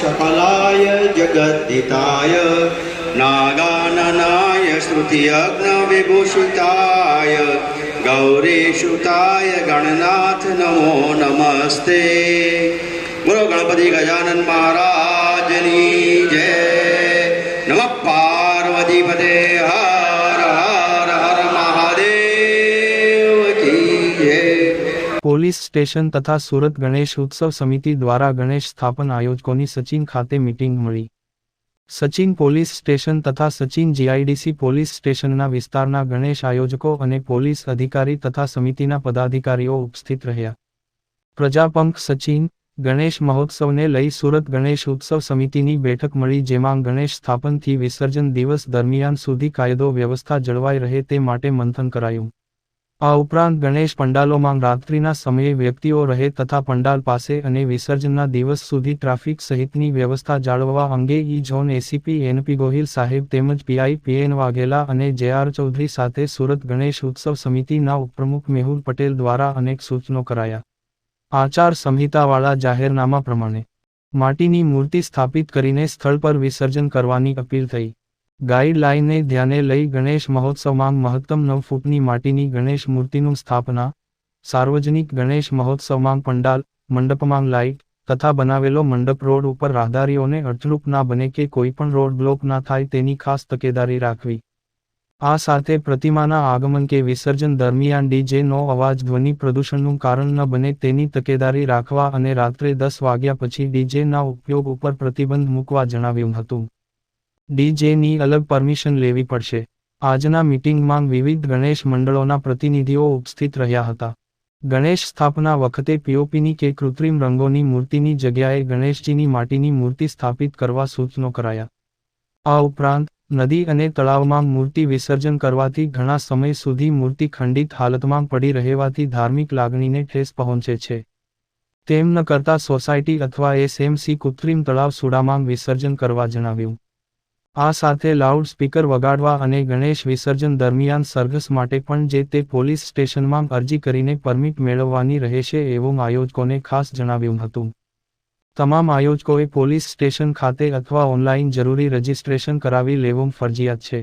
सकलाय जगद्दिताय नागाननाय श्रुतियज्ञविभूषिताय गौरीसुताय गणनाथ नमो नमस्ते। बोलो गणपति गजानन महाराजनी जय। नमः पार्वतीपते हर हर हर महादेव की जय। પોલીસ સ્ટેશન તથા સુરત ગણેશ ઉત્સવ સમિતિ દ્વારા ગણેશ સ્થાપન આયોજકોની સચિન ખાતે મીટિંગ મળી। સચિન પોલીસ સ્ટેશન તથા સચિન જીઆઈડીસી પોલીસ સ્ટેશનના વિસ્તારના ગણેશ આયોજકો અને પોલીસ અધિકારી તથા સમિતિના પદાધિકારીઓ ઉપસ્થિત રહ્યા। પ્રજાપંખ સચિન ગણેશ મહોત્સવને લઈ સુરત ગણેશ ઉત્સવ સમિતિની બેઠક મળી, જેમાં ગણેશ સ્થાપનથી વિસર્જન દિવસ દરમિયાન સુધી કાયદો વ્યવસ્થા જળવાઈ રહે તે માટે મંથન કરાયું। આ ઉપરાંત ગણેશ પંડાલોમાં રાત્રિના સમયે વ્યક્તિઓ રહે તથા પંડાલ પાસે અને વિસર્જનના દિવસ સુધી ટ્રાફિક સહિતની વ્યવસ્થા જાળવવા અંગે ઈ ઝોન એસીપી એનપી ગોહિલ સાહેબ તેમજ પીઆઈ પીએન વાઘેલા અને જેઆર ચૌધરી સાથે સુરત ગણેશ ઉત્સવ સમિતિના ઉપપ્રમુખ મેહુલ પટેલ દ્વારા અનેક સૂચનો કરાયા। આચાર સંહિતાવાળા જાહેરનામા પ્રમાણે માટીની મૂર્તિ સ્થાપિત કરીને સ્થળ પર વિસર્જન કરવાની અપીલ થઈ। ગાઈડલાઇનને ધ્યાને લઈ ગણેશ મહોત્સવમાં મહત્તમ 9 ફૂટની માટીની ગણેશ મૂર્તિનું સ્થાપના, સાર્વજનિક ગણેશ મહોત્સવમાં પંડાલ મંડપમાં લાઇટ તથા બનાવેલો મંડપ રોડ ઉપર રાહદારીઓને અડચણરૂપ ના બને કે કોઈપણ રોડ બ્લોક ના થાય તેની ખાસ તકેદારી રાખવી। આ સાથે પ્રતિમાના આગમન કે વિસર્જન દરમિયાન ડીજેનો અવાજ ધ્વનિ પ્રદૂષણનું કારણ ન બને તેની તકેદારી રાખવા અને રાત્રે 10 વાગ્યા પછી ડીજેના ઉપયોગ ઉપર પ્રતિબંધ મૂકવા જણાવ્યું હતું। ડીજેની અલગ પરમિશન લેવી પડશે। આજના મીટિંગમાં વિવિધ ગણેશ મંડળોના પ્રતિનિધિઓ ઉપસ્થિત રહ્યા હતા। ગણેશ સ્થાપના વખતે પીઓપીની કે કૃત્રિમ રંગોની મૂર્તિની જગ્યાએ ગણેશજીની માટીની મૂર્તિ સ્થાપિત કરવા સૂચનો કરાયા। આ ઉપરાંત નદી અને તળાવમાં મૂર્તિ વિસર્જન કરવાથી ઘણા સમય સુધી મૂર્તિ ખંડિત હાલતમાં પડી રહેવાથી ધાર્મિક લાગણીને ઠેસ પહોંચે છે, તેમ ન કરતા સોસાયટી અથવા એસએમસી કૃત્રિમ તળાવ સુડામાં વિસર્જન કરવા જણાવ્યું। આ સાથે લાઉડ સ્પીકર વગાડવા અને ગણેશ વિસર્જન દરમિયાન સરઘસ માટે પણ જે તે પોલીસ સ્ટેશનમાં અરજી કરીને પરમિટ મેળવવાની રહેશે એવું આયોજકોને ખાસ જણાવ્યું હતું। તમામ આયોજકોએ પોલીસ સ્ટેશન ખાતે અથવા ઓનલાઈન જરૂરી રજિસ્ટ્રેશન કરાવી લેવું ફરજિયાત છે।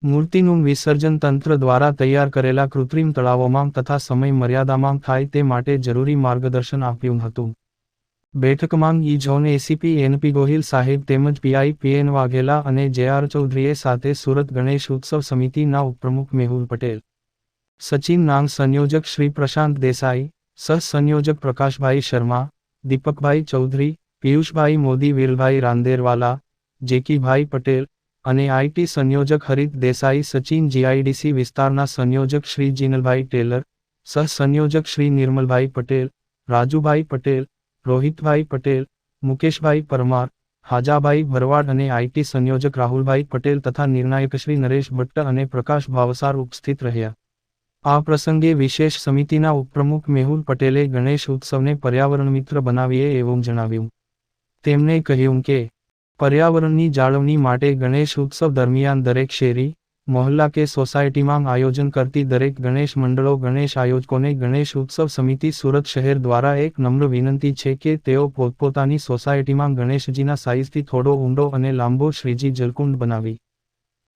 મૂર્તિનું વિસર્જન તંત્ર દ્વારા તૈયાર કરેલા કૃત્રિમ તળાવોમાં તથા સમય મર્યાદામાં થાય તે માટે જરૂરી માર્ગદર્શન આપ્યું હતું। બેઠકમાં ઈ ઝોન એસીપી એનપી ગોહિલ સાહેબ તેમજ પીઆઈ પીએન વાઘેલા અને જેઆર ચૌધરીએ સાથે સુરત ગણેશ ઉત્સવ સમિતિના ઉપપ્રમુખ મેહુલ પટેલ, સચિન નાંગ સંયોજક શ્રી પ્રશાંત દેસાઈ, સહ સંયોજક પ્રકાશભાઈ શર્મા, દીપકભાઈ ચૌધરી, પિયુષભાઈ મોદી, વીરભાઈ રાંદેરવાલા, જેકીભાઈ પટેલ અને આઈટી સંયોજક હરિત દેસાઈ, સચિન જીઆઈડીસી વિસ્તારના સંયોજક શ્રી જીનલભાઈ ટેલર, સહ સંયોજક શ્રી નિર્મલભાઈ પટેલ, રાજુભાઈ પટેલ, રોહિતભાઈ પટેલ, મુકેશભાઈ પરમાર, હાજાભાઈ ભરવાડ અને આઈટી સંયોજક રાહુલભાઈ પટેલ તથા નિર્ણાયક શ્રી નરેશ ભટ્ટ અને પ્રકાશ ભાવસાર ઉપસ્થિત રહ્યા। આ પ્રસંગે વિશેષ સમિતિના ઉપપ્રમુખ મેહુલ પટેલે ગણેશ ઉત્સવને પર્યાવરણ મિત્ર બનાવીએ એવું જણાવ્યું। તેમણે કહ્યું કે પર્યાવરણની જાળવણી માટે ગણેશ ઉત્સવ દરમિયાન દરેક શેરી, મોહલ્લા કે સોસાયટીમાં આયોજન કરતી દરેક ગણેશ મંડળો, ગણેશ આયોજકોને ગણેશ ઉત્સવ સમિતિ સુરત શહેર દ્વારા એક નમ્ર વિનંતી છે કે તેઓ પોતપોતાની સોસાયટીમાં ગણેશજીના સાઇઝથી થોડો ઊંડો અને લાંબો શ્રીજી જલકુંડ બનાવી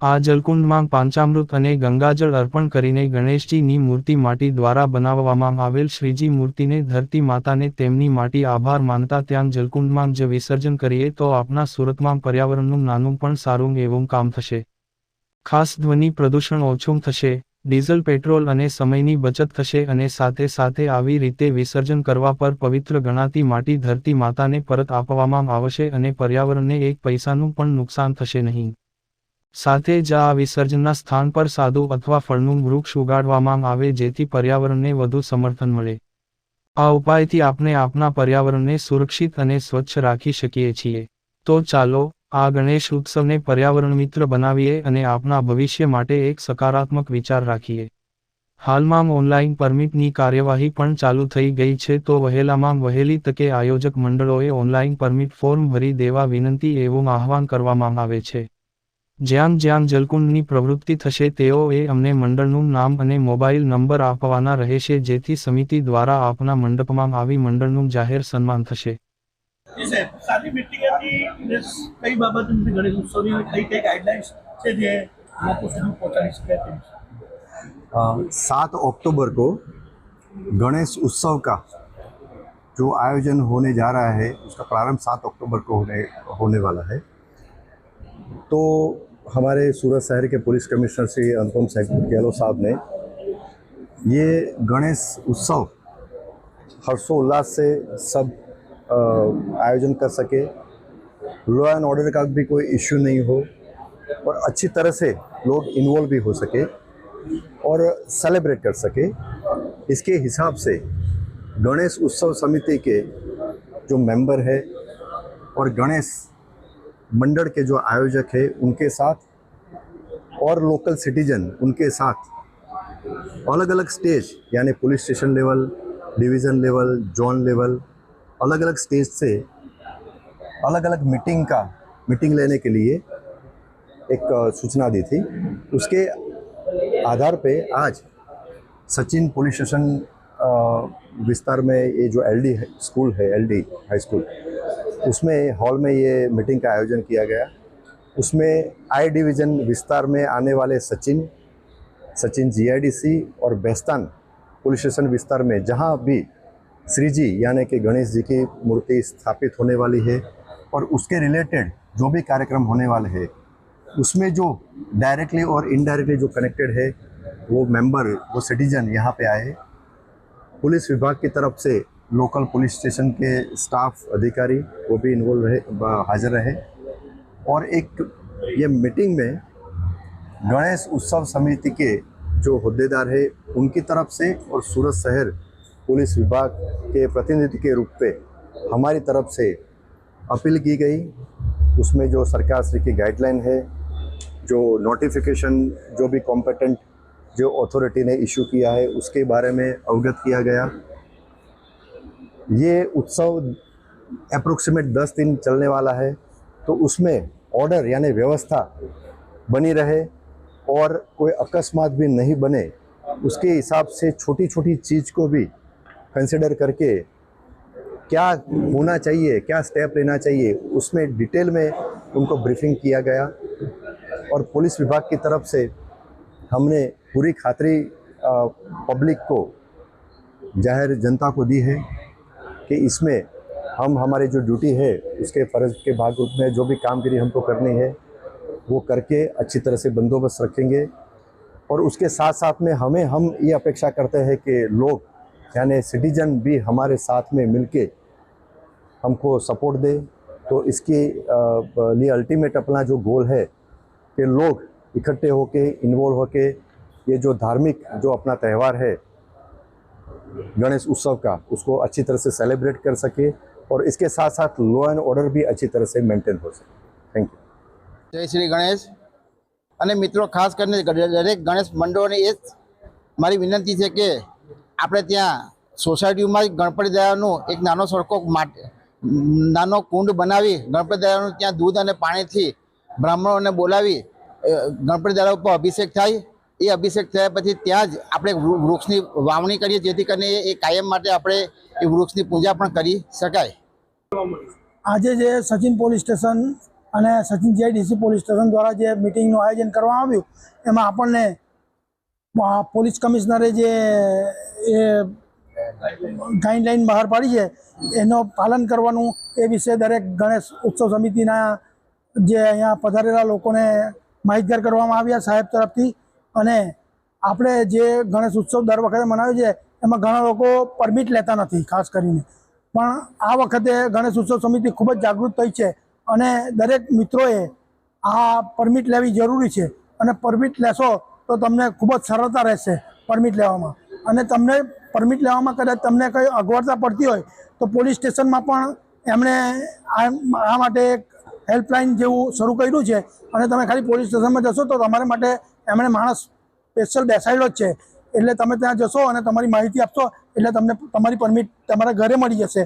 આ જલકુંડમાં પાંચામૃત અને ગંગાજળ અર્પણ કરીને ગણેશજીની મૂર્તિ માટી દ્વારા બનાવવામાં આવેલ શ્રીજી મૂર્તિને ધરતી માતાને તેમની માટી આભાર માનતા ત્યાં જલકુંડમાં જ વિસર્જન કરીએ તો આપણા સુરતમાં પર્યાવરણનું નાનું પણ સારું એવું કામ થશે। ખાસ ધ્વનિ પ્રદૂષણ ઓછું થશે, ડીઝલ પેટ્રોલ અને સમયની બચત થશે અને સાથે સાથે આવી રીતે વિસર્જન કરવા પર પવિત્ર ગણાતી માટી ધરતી માતાને પરત આપવામાં આવશે અને પર્યાવરણને એક પૈસાનું પણ નુકસાન થશે નહીં। સાથે જ આ વિસર્જનના સ્થાન પર સાદુ અથવા ફળનું વૃક્ષ ઉગાડવામાં આવે જેથી પર્યાવરણને વધુ સમર્થન મળે। આ ઉપાયથી આપણે આપણા પર્યાવરણને સુરક્ષિત અને સ્વચ્છ રાખી શકીએ છીએ। તો ચાલો આ ગણેશ ઉત્સવને પર્યાવરણ મિત્ર બનાવીએ અને આપણા ભવિષ્ય માટે એક સકારાત્મક વિચાર રાખીએ। હાલમાં ઓનલાઈન પરમિટની કાર્યવાહી પણ ચાલુ થઈ ગઈ છે, તો વહેલામાં વહેલી તકે આયોજક મંડળોએ ઓનલાઈન પરમિટ ફોર્મ ભરી દેવા વિનંતી એવું આહવાન કરવામાં આવે છે। જ્યાં જ્યાં જલકુંડની પ્રવૃત્તિ થશે તેઓએ અમને મંડળનું નામ અને મોબાઈલ નંબર આપવાના રહેશે, જેથી સમિતિ દ્વારા આપના મંડપમાં આવી મંડળનું જાહેર સન્માન થશે। જી સાહેબ, સારી મીટિંગ હતી ને કઈ બાબત ગણેશ ઉત્સવની કઈ કઈ ગાઈડલાઇન્સ છે જે લોકો સુધી પહોંચાડી શકે તેમ છે? 7 अक्टूबर को गणेश उत्सव का जो आयोजन होने जा रहा है उसका प्रारंभ 7 अक्टूबर को होने वाला है। तो हमारे सूरत शहर के पुलिस कमिश्नर श्री अनुपम गहलोत साहब ने ये गणेश उत्सव हर्षोल्लास से सब आयोजन कर सके, लॉ एंड ऑर्डर का भी कोई इश्यू नहीं हो और अच्छी तरह से लोग इन्वॉल्व भी हो सके और सेलिब्रेट कर सके, इसके हिसाब से गणेश उत्सव समिति के जो मेंबर है और गणेश मंडल के जो आयोजक है उनके साथ और लोकल सिटीजन उनके साथ अलग अलग स्टेज यानी police station level, division level, zone level, अलग अलग स्टेज से अलग अलग मीटिंग लेने के लिए एक सूचना दी थी। उसके आधार पे आज सचिन पुलिस स्टेशन विस्तार में ये जो एलडी स्कूल है, एलडी हाई स्कूल, उसमें हॉल में ये मीटिंग का आयोजन किया गया। उसमें आई डिवीज़न विस्तार में आने वाले सचिन जीआईडीसी और बेस्तान पुलिस स्टेशन विस्तार में जहाँ भी श्री जी यानी कि गणेश जी की मूर्ति स्थापित होने वाली है और उसके रिलेटेड जो भी कार्यक्रम होने वाले हैं उसमें जो डायरेक्टली और इनडायरेक्टली जो कनेक्टेड है वो मेंबर, वो सिटीजन यहाँ पे आए। पुलिस विभाग की तरफ से लोकल पुलिस स्टेशन के स्टाफ अधिकारी वो भी इन्वॉल्व रहे, हाजिर रहे। और एक ये मीटिंग में गणेश उत्सव समिति के जो होद्देदार है उनकी तरफ से और सूरत शहर पुलिस विभाग के प्रतिनिधि के रूप पे हमारी तरफ से अपील की गई। उसमें जो सरकार श्री की गाइडलाइन है, जो नोटिफिकेशन जो भी कॉम्पिटेंट जो अथॉरिटी ने इशू किया है उसके बारे में अवगत किया गया। ये उत्सव अप्रोक्सीमेट 10 दिन चलने वाला है, तो उसमें ऑर्डर यानी व्यवस्था बनी रहे और कोई अकस्मात भी नहीं बने, उसके हिसाब से छोटी छोटी चीज़ को भी कंसिडर करके क्या होना चाहिए, क्या स्टेप लेना चाहिए, उसमें डिटेल में उनको ब्रीफिंग किया गया। और पुलिस विभाग की तरफ से हमने पूरी खातरी पब्लिक को, जाहिर जनता को दी है कि इसमें हम हमारी जो ड्यूटी है उसके फ़र्ज़ के भाग रूप में जो भी कामगिरी हमको करनी है वो करके अच्छी तरह से बंदोबस्त रखेंगे। और उसके साथ साथ में हम ये अपेक्षा करते हैं कि लोग यानी सिटीजन भी हमारे साथ में मिलके हमको सपोर्ट दे। तो इसके लिए अल्टीमेट अपना जो गोल है कि लोग इकट्ठे होके, इन्वॉल्व होके ये जो धार्मिक जो अपना त्यौहार है गणेश उत्सव का, उसको अच्छी तरह से सेलिब्रेट कर सके और इसके साथ साथ लॉ एंड ऑर्डर भी अच्छी तरह से मेंटेन हो सके। Thank you. जय श्री गणेश। અને મિત્રો ખાસ કરીને દરેક ગણેશ મંડળોને એ જ મારી વિનંતી છે કે આપણે ત્યાં સોસાયટીમાં ગણપતિ દાદાનું એક નાનો સડકો માટે નાનો કુંડ બનાવી ગણપતિ દાદાનું ત્યાં દૂધ અને પાણીથી બ્રાહ્મણોને બોલાવી ગણપતિ દાદા ઉપર અભિષેક થાય। એ અભિષેક થયા પછી ત્યાં જ આપણે વૃક્ષની વાવણી કરીએ જેથી કરીને એ કાયમ માટે આપણે એ વૃક્ષની પૂજા પણ કરી શકાય। આજે જે સચિન પોલીસ સ્ટેશન અને સચિન જીઆઈડીસી પોલીસ સ્ટેશન દ્વારા જે મીટિંગનું આયોજન કરવામાં આવ્યું એમાં આપણને પોલીસ કમિશનરે જે એ ગાઈડલાઈન બહાર પાડી છે એનો પાલન કરવાનું એ વિશે દરેક ગણેશ ઉત્સવ સમિતિના જે અહીંયા પધારેલા લોકોને માહિતગાર કરવામાં આવ્યા સાહેબ તરફથી। અને આપણે જે ગણેશ ઉત્સવ દર વખતે મનાવીએ છીએ એમાં ઘણા લોકો પરમિટ લેતા નથી ખાસ કરીને, પણ આ વખતે ગણેશ ઉત્સવ સમિતિ ખૂબ જ જાગૃત થઈ છે અને દરેક મિત્રોએ આ પરમિટ લેવી જરૂરી છે અને પરમિટ લેશો તો તમને ખૂબ જ સરળતા રહેશે પરમિટ લેવામાં। અને તમને પરમિટ લેવામાં કદાચ તમને કંઈ અગવડતા પડતી હોય તો પોલીસ સ્ટેશનમાં પણ એમણે આ માટે એક હેલ્પલાઇન જેવું શરૂ કર્યું છે અને તમે ખાલી પોલીસ સ્ટેશનમાં જશો તો તમારા માટે એમણે માણસ સ્પેશિયલ બેસાડેલો જ છે, એટલે તમે ત્યાં જશો અને તમારી માહિતી આપશો એટલે તમને તમારી પરમિટ તમારા ઘરે મળી જશે।